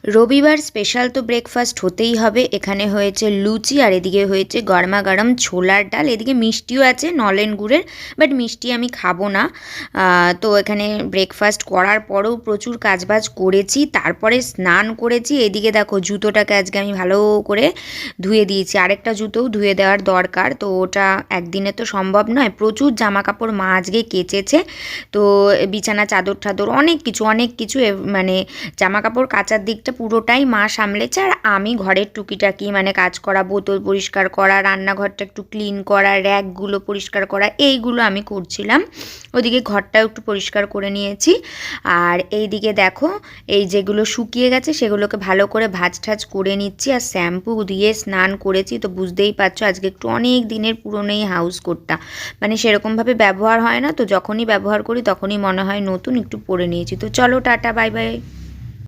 রবিবার স্পেশাল তো ব্রেকফাস্ট হতেই হবে। এখানে হয়েছে লুচি আর এদিকে হয়েছে গরমা গরম ছোলার ডাল, এদিকে মিষ্টিও আছে নলেন গুড়ের, বাট মিষ্টি আমি খাবো না। তো এখানে ব্রেকফাস্ট করার পরেও প্রচুর কাজবাজ করেছি, তারপরে স্নান করেছি। এদিকে দেখো জুতোটাকে আজকে আমি ভালো করে ধুয়ে দিয়েছি, আরেকটা জুতোও ধুয়ে দেওয়ার দরকার, তো ওটা একদিনে তো সম্ভব নয়। প্রচুর জামা কাপড় মা আজকে কেচেছে, তো বিছানা চাদর টাদর অনেক কিছু মানে জামা কাপড় কাচার দিকটা পুরোটাই মা সামলেছে, আর আমি ঘরের টুকিটাকি মানে কাজ করা, বোতল পরিষ্কার করা, রান্নাঘরটা একটু ক্লিন করা, র্যাকগুলো পরিষ্কার করা, এইগুলো আমি করছিলাম। ওদিকে ঘরটাও একটু পরিষ্কার করে নিয়েছি। আর এই দিকে দেখো এই যেগুলো শুকিয়ে গেছে সেগুলোকে ভালো করে ভাজ ঠাজ করে নিচ্ছি, আর শ্যাম্পু দিয়ে স্নান করেছি। তো বুঝতেই পারছো আজকে একটু অনেক দিনের পুরনো এই হাউস কোটটা, মানে সেরকমভাবে ব্যবহার হয় না, তো যখনই ব্যবহার করি তখনই মনে হয় নতুন, একটু পরে নিয়েছি। তো চলো টাটা, বাই বাই।